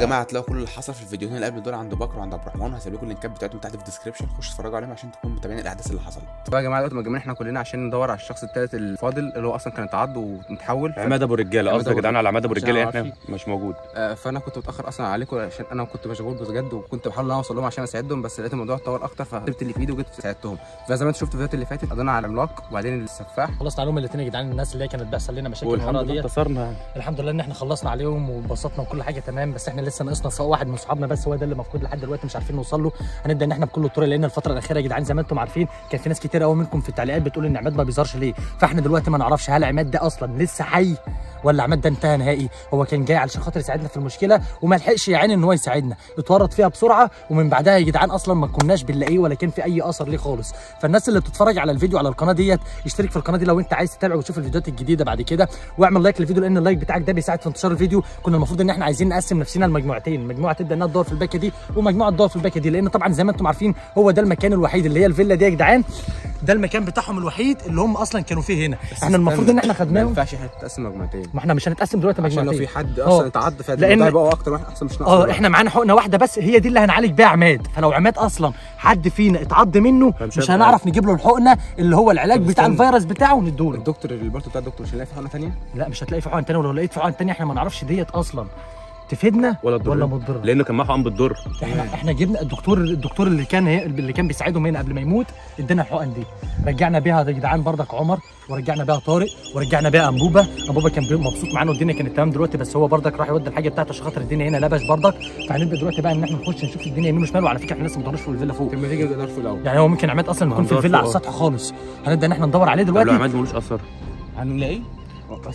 جماعه هتلاقوا كل اللي حصل في الفيديوهين اللي قبل دول عند بكر وعند عبد الرحمن، هسيب لكم اللينكات بتاعتهم تحت في الديسكربشن، خشوا اتفرجوا عليهم عشان تكونوا متابعين الاحداث اللي حصلت. بقى يا جماعه دلوقتي مجموعين احنا كلنا عشان ندور على الشخص الثالث الفاضل اللي هو اصلا كان اتعض ومتحول. عماد ابو الرجاله، قصدي يا جدعان على عماد ابو الرجاله، احنا مش موجود. فانا كنت متاخر اصلا عليكم عشان انا كنت مشغول بجد، وكنت بحاول اوصل لهم عشان اساعدهم، بس لقيت الموضوع اتطور اكتر فسبت اللي في ايدي وجيت ساعدتهم. فزي ما انتم شفتوا الفيديوهات اللي فاتت قضينا على العملاق وبعدين السفاح. خلصنا عليهم الاثنين يا جدعان، الناس اللي هي كانت بيحصل لنا مشاكل والحمد لله انتصرنا. الحمد لله ان احنا خلصنا عليهم وانبسطنا وكل حاجه تمام، بس احنا لسه ناقصنا واحد من صحابنا بس، هو ده اللي مفقود لحد دلوقتي مش عارفين نوصل له. هنبدا ان احنا بكل الطرق، لان الفتره الاخيره يا جدعان زي ما انتم عارفين كان في ناس كتير قوي منكم في التعليقات بتقول ان عماد ما بيظهرش ليه، فاحنا دلوقتي ما نعرفش هل عماد ده اصلا لسه حي ولا عماد ده انتهى نهائي. هو كان جاي علشان خاطر يساعدنا في المشكله وما لحقش يا عيني ان هو يساعدنا، اتورط فيها بسرعه ومن بعدها يا جدعان اصلا ما كناش بنلاقيه ولا كان في اي اثر ليه خالص. فالناس اللي بتتفرج على الفيديو على القناه ديت اشترك في القناه دي لو انت عايز تتابع وتشوف الفيديوهات الجديده بعد كده، واعمل لايك للفيديو لان اللايك بتاعك ده بيساعد في انتشار الفيديو. كنا المفروض ان احنا عايزين نقسم نفسنا لمجموعتين، مجموعه تبدا انها تدور في الباكه دي ومجموعه تدور في الباكه دي، لان طبعا زي ما انتم عارفين هو ده المكان الوحيد اللي هي الفيلا دي يا جدعان، ده المكان بتاعهم الوحيد اللي هم اصلا كانوا فيه هنا. احنا المفروض ان احنا خدناهم. ما ينفعش نتقسم مجموعتين، ما احنا مش هنتقسم دلوقتي مجموعتين عشان لو في حد اصلا اتعض لان هيبقى اكتر واحد احسن مش ناقص. احنا معانا حقنه واحده بس هي دي اللي هنعالج بيها عماد، فلو عماد اصلا حد فينا اتعض منه مش هنعرف نجيب له الحقنه اللي هو العلاج بتاع الفيروس بتاعه وندوله. الدكتور البارت بتاع الدكتور مش هنلاقي في حقنه ثانيه؟ لا مش هتلاقي في حقنه ثانيه، ولو لقيت في حقنه ثانيه احنا ما نعرفش ديت اصلا تفيدنا ولا مضره، لانه كان معاه حقن بتضر. احنا جبنا الدكتور اللي كان بيساعدهم هنا قبل ما يموت، ادانا الحقن دي، رجعنا بيها يا جدعان بردك عمر، ورجعنا بيها طارق، ورجعنا بيها انبوبه كان مبسوط معانا والدنيا كانت تمام دلوقتي، بس هو بردك راح يودي الحاجه بتاعته عشان خاطر الدنيا هنا لبش بردك. فهنبدا دلوقتي بقى ان احنا نخش نشوف الدنيا يمين وشمال، وعلى فكره احنا لسه ما دورناش في الفيلا فوق. لما تيجي نقدر في الاول يعني هو ممكن عماد اصلا يكون في الفيلا على السطح خالص، هنبدا ان احنا ندور عليه دلوقتي. لو عماد ملوش اثر هنلاقيه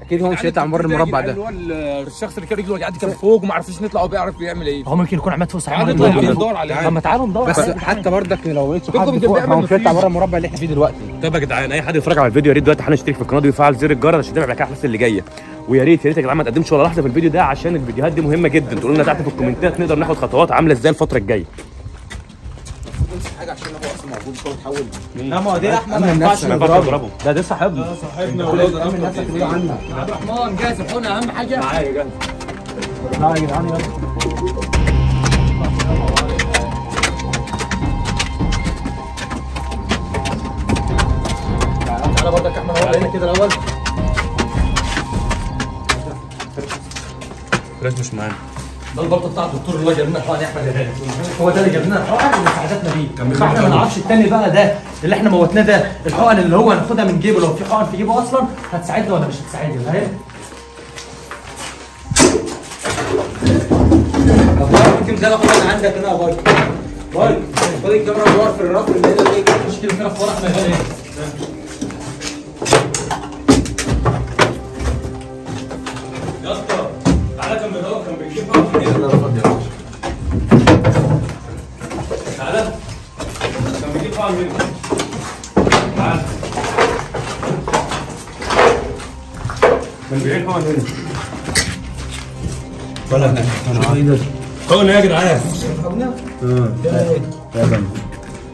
اكيد، هو مش هيطلع بره المربع ده. اللي هو الشخص اللي كان رجله وجعت كان فوق وما عرفناش نطلع وبيعرف يعمل ايه. هو ممكن يكون عماد فوق صحيح. ندور عليه. طب ما تعالوا ندور بس عليه. حتى برضك لو لقيت كلكم حد فوق بيعمل مش هيطلع بره المربع اللي احنا فيه دلوقتي. طيب يا جدعان اي حد يتفرج على الفيديو يا ريت دلوقتي حالا يشترك في القناه دي ويفعل زر الجرس عشان يتابع الاحداث اللي جايه، ويا ريت يا جدعان ما تقدمش ولا لحظه في الفيديو ده عشان الفيديوهات دي مهمه جدا. تقولوا لنا تحت في الكومنتات نقدر ناخد خطوات عامله ازاي الفتره الجايه. حاجه عشان هو اصلا موجود هو اتحول. لا ما هو دي احمد ما ينفعش نضربه. ده صاحبنا. ده صاحبنا ولازم من نفسك تقول عنها. عبد الرحمن جاهز الحقنه اهم حاجه معايا جاهز. لا يا جدعان يلا. تعالى برضك يا احمد علينا كده الاول. فراس مش معانا. ده البلطو بتاع الدكتور اللي هو جاب لنا الحقن يا احمد الهادي، هو ده اللي جاب لنا الحقن اللي ساعدتنا بيه. فاحنا ما نعرفش التاني بقى ده اللي احنا موتناه ده الحقن اللي هو هناخدها من جيبه، لو في حقن في جيبه اصلا هتساعدنا ولا مش هتساعدنا. اهي ممكن زي ما عندك هنا يا باي خد الكاميرا ودور في الرف اللي هنا دي. مشكله كده في ورق ما هنا يا اسطى تعالى كان بيدور كان بيجيب حقن كده. انا رفض يا باشا. تعالى كان بيجيب حقن هنا. تعالى كان بيجيب حقن هنا. ولا انا حقن يا جدعان.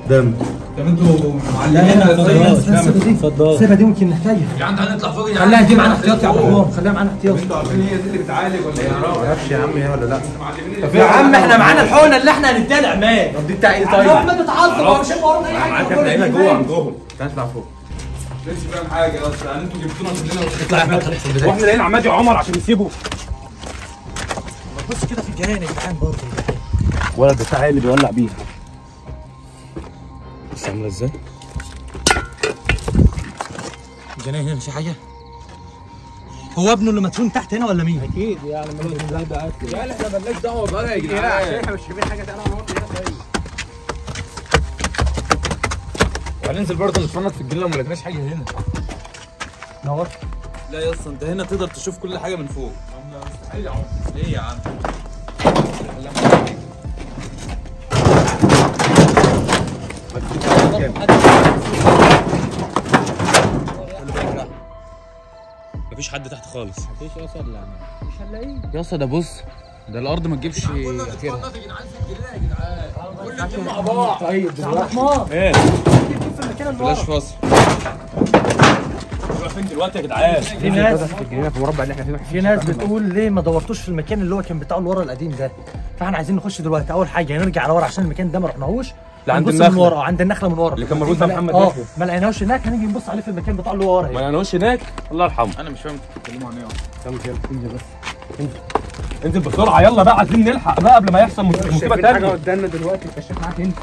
دم طب انتوا معلمين سيبها دي ممكن نحتاجها يا عم تعالى نطلع فوق يا خليها دي معانا احتياطي يا عبد الرحمن، خليها معانا احتياطي. انتوا عارفين هي دي اللي بتعالج ولا ايه؟ ما اعرفش يا عم هي ولا لا. يا عم احنا معانا الحقنه اللي احنا هنديها لعماد. طب دي بتاع ايه طيب طيب؟ احمد اتعذب هو مش هيبقى ورانا اي حاجه. معاك هنا جوه عندهم. تعالى نطلع فوق. مش فاهم حاجه اصلا، يعني انتوا جبتونا كلنا اطلع احمد خليك في البدايه. واحنا لقينا عماد يا عمر عشان يسيبه. بص كده في الجيران يا جدعان برضه. ولا الدفاع اللي بيولع بيها. بص عامله ازاي؟ الجناين هنا في حاجه؟ هو ابنه اللي مدفون تحت هنا ولا مين؟ اكيد يعني مالوش ده قتل. لا احنا مالناش دعوه بقى يا جدعان، احنا مش شايفين حاجه تعالى نقعد هنا طيب. وهننزل برضه نتفرج في الجنينه وما لقيناش حاجه هنا. نور. لا يا اسطى انت هنا تقدر تشوف كل حاجه من فوق. مستحيل يا عم. ليه يا عم؟ مفيش حد تحت خالص. مفيش اثر لا مش هنلاقيه يا اسطى ده بص ده الارض ما تجيبش كنا كده. نتفرج يا جدعان في الجنينه يا جدعان. كل الاتنين مع بعض. طيب عبد الرحمن ايه؟ في المكان اللي بلاش ورا. فاصل. فين دلوقتي يا جدعان؟ في ناس في الجنينه في المربع اللي احنا فيه. في ناس بتقول ليه ما دورتوش في المكان اللي هو كان بتاعه اللي ورا القديم ده. فاحنا عايزين نخش دلوقتي. اول حاجه نرجع لورا عشان المكان ده ما رحناهوش. عند نبص النخلة. من ورا، عند النخله من ورا اللي كان مربوط مع محمد اه يحيى. ما لقيناهوش هناك، هنيجي نبص عليه في المكان بتاعه اللي هو ورا. ما لقيناهوش هناك، الله يرحمه. انا مش فاهم بتتكلموا عن ايه انزل بسرعه يلا بقى، عايزين نلحق بقى قبل ما يحصل مصيبه حاجه تانية. قدامنا دلوقتي الكشاف معاك انت.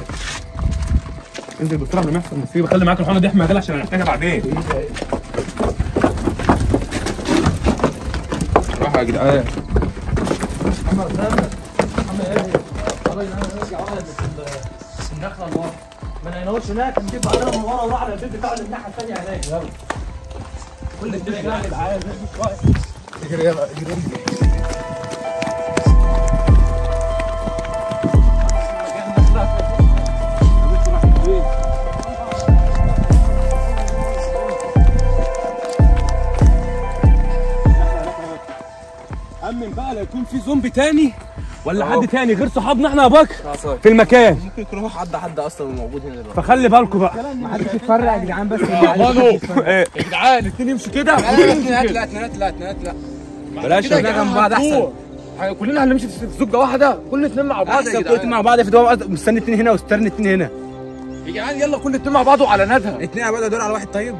انزل بسرعه قبل ما يحصل مصيبه، خلي معاك الحونه دي احمد عشان هنحتاجها بعدين. راح يا جدعان. محمد ايه؟ نرجع ورا النخله اللي ورا. ما لقيناهوش هناك، نجيب بعدها من ورا وراح على البيت بتاعه الناحيه الثانيه هناك. يلا كل الدنيا يا جدعان. اجري يلا اجري. امن بقى لا يكون في زومبي تاني ولا حد تاني غير صحابنا احنا يا بكر في المكان. ممكن يكون هو حد اصلا موجود هنا دلوقتي. فخلي بالكم بقى. ما حدش يتفرق يا جدعان بس. ايه يا جدعان الاثنين يمشوا كده. لا بلاش كده جنب بعض احسن. كلنا هنمشي في زوجه واحده، كل اتنين مع بعض يا جدعان. كل اتنين مع بعض في دوام، مستني اتنين هنا واستنى اتنين هنا يا جدعان. يلا كل اتنين مع بعض وعلى ندها. اتنين على بعض دول على واحد. طيب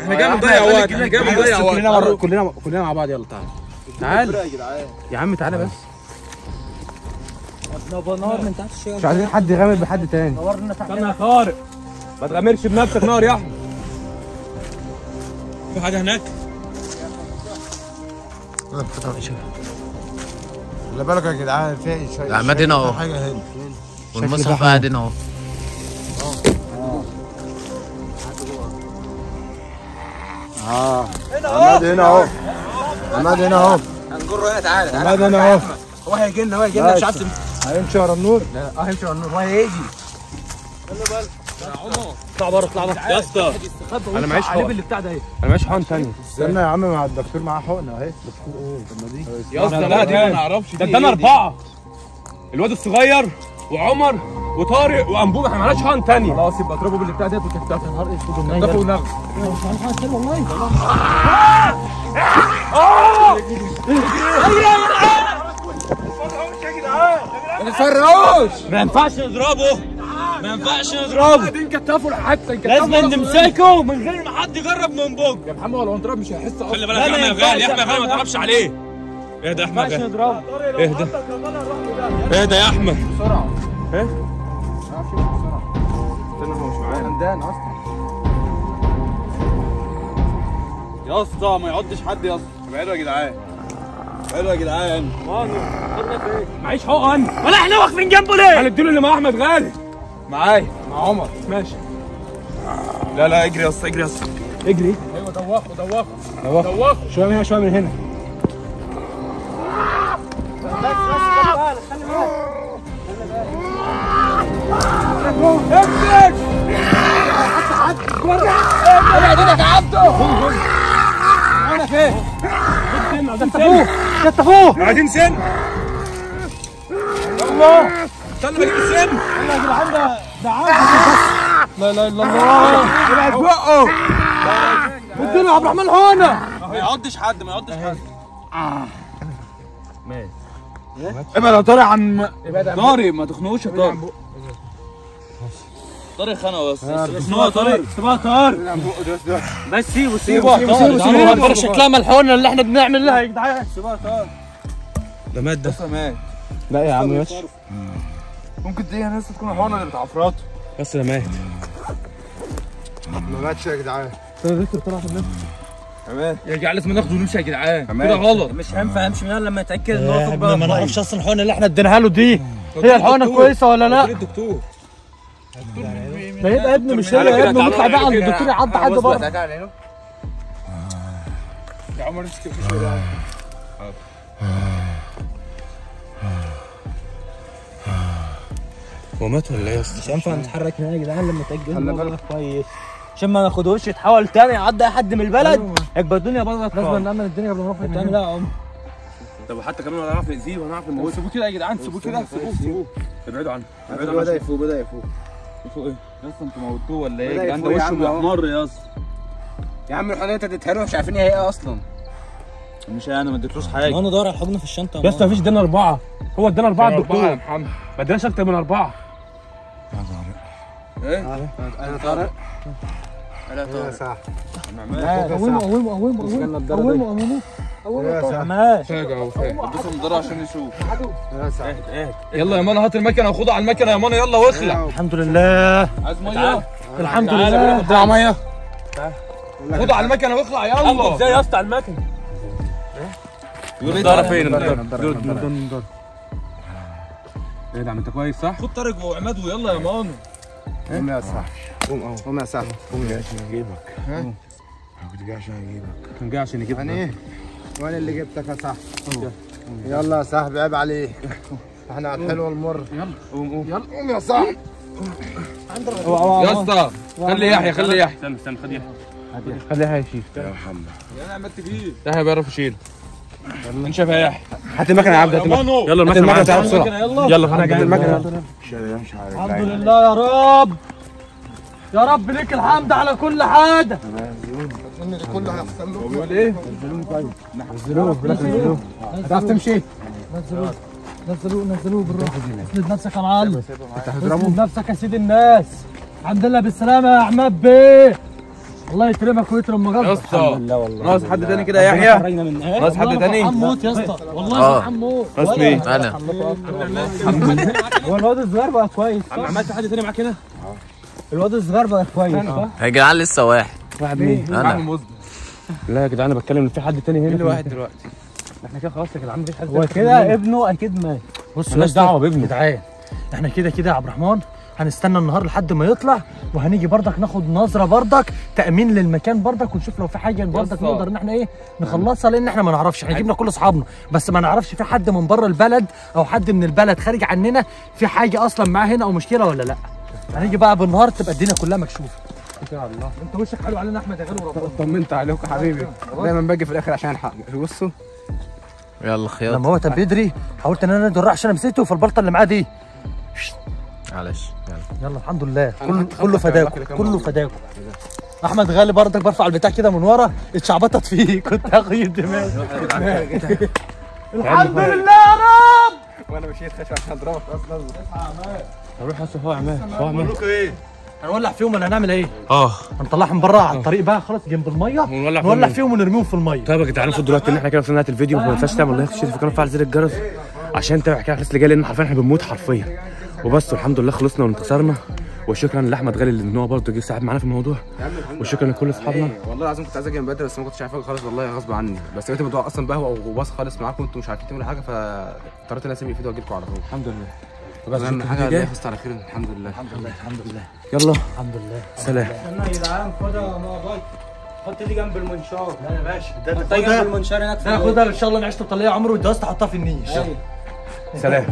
احنا جاي بنضيع وقت، احنا جاي بنضيع وقت. كلنا مع بعض. يلا تعال يا عم تعالى بس. نار من تحت الشجره. مش عايزين حد يغامر بحد تاني. نورنا تحت. استنى يا طارق ما تغامرش بنفسك، نار يا احمد. في حاجه هناك؟ خلي بالك يا جدعان في شيء. العماد هنا اهو، حاجه هنا والمصحف قاعد هنا اهو. عماد هنا اهو. عماد هنا اهو. هنجره هنا. تعالى عماد هنا اهو. هو هيجي لنا مش عارف. هيمشي ورا النور. هيمشي ورا النور. هو هيجي. اطلع بره اطلع بره يا اسطى. انا معيش حقن. اللي بتاع ده اهي. انا معيش حقن ثانيه استنى يا عم مع الدكتور معاه حقنه اهي. دكتور ايه؟ طب ما دي يا اسطى. لا دي ما نعرفش. ده انا اربعه، الواد الصغير وعمر وطارق وانبوب. احنا معناش حقن ثانيه. خلاص يبقى اضربه باللي بتاع ده وكتفه. يا نهار اسود. كتفه ونغ. والله ما تفرقوش. ما ينفعش نضربه، ما ينفعش نضربه. بعدين كتفه حتى لازم نمسكه من غير ما حد يجرب من بوك. يا محمد لو انضرب مش هيحس اصلا. خلي بالك يا احمد غالي، احمد غالي ما تضربش عليه. اهدى يا احمد غالي، اهدى اهدى يا احمد. بسرعه. ايه؟ ما اعرفش بسرعه. استنى هو مش معايا. همدان اصلا. يا اسطى ما يقعدش حد يا اسطى. ابعدوا يا جدعان، ابعدوا يا جدعان. معيش حقن ولا احنا واقفين جنبه ليه؟ هنديله اللي مع احمد غالي. معايا مع عمر. ماشي. لا اجري يا اسطى، اجري يا اسطى. اجري. ايوه دوخه شويه من هنا شويه من هنا. ابعد ايدك يا عبده. انا فين؟ كتفوه قاعدين سن. يلا استنى بجيب السن. يا جدعان ده عادي. لا اله الا الله. ابعد بقه. اديله عبد الرحمن هنا. ما يقعدش حد، ما يقعدش حد. ابعد يا طارق عن طارق ما تخنقوش يا طارق. طارق خانه بس. اسمه يا طارق، اسمه يا طارق. بس سيبه سيبه. شكلها ملحونه اللي احنا بنعمل لها يا جدعان. ده مات ده. لا يا عم ماشي. ممكن دي ناس تكون الحقنه اللي بتعفرته. بس ده مات. ما ماتش يا جدعان. يا جدعان لازم ناخده ونمشي يا جدعان. كده غلط. مش هينفع امشي من هنا لما اتاكد ان هو فوق. ما نعرفش اصلا الحقنه اللي احنا اديناها له دي هي الحقنه كويسه ولا لا. الدكتور ده يبقى ابنه مش هي يا ابنه. نطلع بقى عند الدكتور يعض حد بره. يا عمر امسك الخشبه ده. هو مات ولا ايه يا اسطى؟ مش هينفع نتحرك هنا يا جدعان لما تاجل الموضوع كويس عشان ما ناخدهوش يتحول تاني يعض اي حد من البلد. يبقى الدنيا باظت. لازم نأمن الدنيا قبل ما نروح. بتعمل ايه يا عم؟ طب حتى كمان هنعرف نأذيه وهنعرف نموته. سيبوه كده يا جدعان، سيبوه كده. سيبوه. ابعدوا عنه. بدأ يفوق بدأ يفوق. يفوق ايه؟ يا اسطى انتوا موتوه ولا ايه يا جدعان؟ ده وشه بيحمر يا اسطى. يا عم الحضانه انت اديتها له مش عارفين هي ايه اصلا. مش انا ما اديتلوش حاجه. انا دور على الحضنه في الشنطه يا اسطى مفيش، ادانا 4. هو ادانا 4 يا الدكتور، محمد. ما اداناش اكتر من 4. ايه؟ انا طارق. لا طارق. صح. قوموا يا صح. فاجأ اهو فاجأ. ادوسه من ضرر عشان يشوف. يا صح. يلا يا مانا هات المكنه وخدها على المكنه يا مانا يلا واخلع. الحمد لله. عايز ميه؟ الحمد لله. خدها ميه. خدها على المكنه واخلع يلا. ازاي يا اسطى على المكنه؟ النضاره فين النضاره؟ ايه ده انت كويس صح؟ خد طارق وعماد ويلا يا مانو. قوم يا صح. قوم يا صح. قوم يا عشان اجيبك. انا كنت جاي عشان اجيبك. كان جاي عشان يجيبك. يعني ايه؟ وانا اللي جبتك يا صح. يلا يا صاحبي عيب عليك. احنا على الحلو والمر. يلا قوم يلا قوم يا صاحبي. يا اسطى خلي يحيى خلي يحيى. استنى خد يحيى. خلي يحيى يشيل. يا محمد. انا عملت بيه. يحيى بيعرف يشيل. انت شايف يا يحيى؟ هات المكنه يا عبد، هات المكنه. يلا المكنه معاك تعالى بسرعه. يلا هات المكنه. الحمد لله يا رب. يا رب ليك الحمد على كل حاجه. الظن ده كله هيحصل له. بيقول ايه؟ هتعرف تمشي؟ نزلوه بالراحه. اسند نفسك يا معلم. اسند نفسك يا سيد الناس. الحمد لله بالسلامه يا عماد بيه. الله يكرمك ويكرم مجالك. يا اسطى ناقص حد تاني كده يا يحيى؟ ناقص حد تاني؟ حموت يا اسطى والله حموت. ناقص مين؟ انا هو الواد الصغير بقى كويس. عملت حد تاني معاك هنا؟ الواد الصغير بقى كويس صح؟ يا جدعان لسه واحد. واحد مين؟ انا لا يا جدعان انا بتكلم ان في حد تاني هنا. كل واحد دلوقتي. احنا كده خلاص يا جدعان مفيش حد. هو كده ابنه اكيد مات. بص مالناش دعوه بابنه. جدعان احنا كده يا عبد الرحمن هنستنى النهار لحد ما يطلع، وهنيجي بردك ناخد نظره بردك تامين للمكان بردك، ونشوف لو في حاجه بردك نقدر ان احنا ايه نخلصها، لان احنا ما نعرفش. احنا جبنا كل اصحابنا بس ما نعرفش في حد من بره البلد او حد من البلد خارج عننا في حاجه اصلا معاه هنا او مشكله ولا لا. هنيجي بقى بالنهار تبقى الدنيا كلها مكشوفه ان شاء الله. انت وشك حلو علينا احمد يا غالي وربنا. طمنت عليكم يا حبيبي. دايما باجي في الاخر عشان الحق. بصوا يلا خياط. لما هو كان بيدري حاولت ان انا ادي الراح عشان نسيته، فالبلطه اللي معاه دي معلش يلا الحمد لله. كله فداكم كله فداكم. احمد غالي برضك برفع البتاع كده من ورا اتشعبطت فيه كنت هاخد دماغي. الحمد لله يا رب. وانا مشيت خشب عشان اضربك اصلا. روح هسه هو عماد. بقول لكم ايه؟ هنولع فيهم ولا هنعمل ايه؟ هنطلعهم بره على الطريق بقى خلاص جنب الميه، نولع فيهم ونرميهم في الميه. طيب يا جدعان المفروض دلوقتي ان احنا كده وصلنا نهايه الفيديو، وما تنساش تعمل لايك وتشترك في القناه وتفعل زر الجرس عشان تتابع حكايه الناس اللي جايه، لان حرفيا احنا بنموت حرفيا. وبس الحمد لله خلصنا وانتصرنا، وشكرا لاحمد غالي ان هو برضه جه ساعد معانا في الموضوع، وشكرا لكل اصحابنا. والله العظيم كنت عايز اجي من بدري بس ما كنتش عارف خالص والله غصب عني، بس لقيت الموضوع اصلا بهوى وباص خالص معاكم وانتم مش عارفين تعملوا حاجه، فاضطريت ان اسيب الفيديو واجي لكم على طول. الحمد لله. بس اهم حاجه اللي يخلص على خير. الحمد لله الحمد لله يلا الحمد لله. سلام. استنى يا جدعان خدها مع بعض. حط دي جنب المنشار. لا يا باشا ده جنب المنشار هناك. خدها ان شاء الله نعيش طليع عمره والجواز تحطها في النيش. سلام.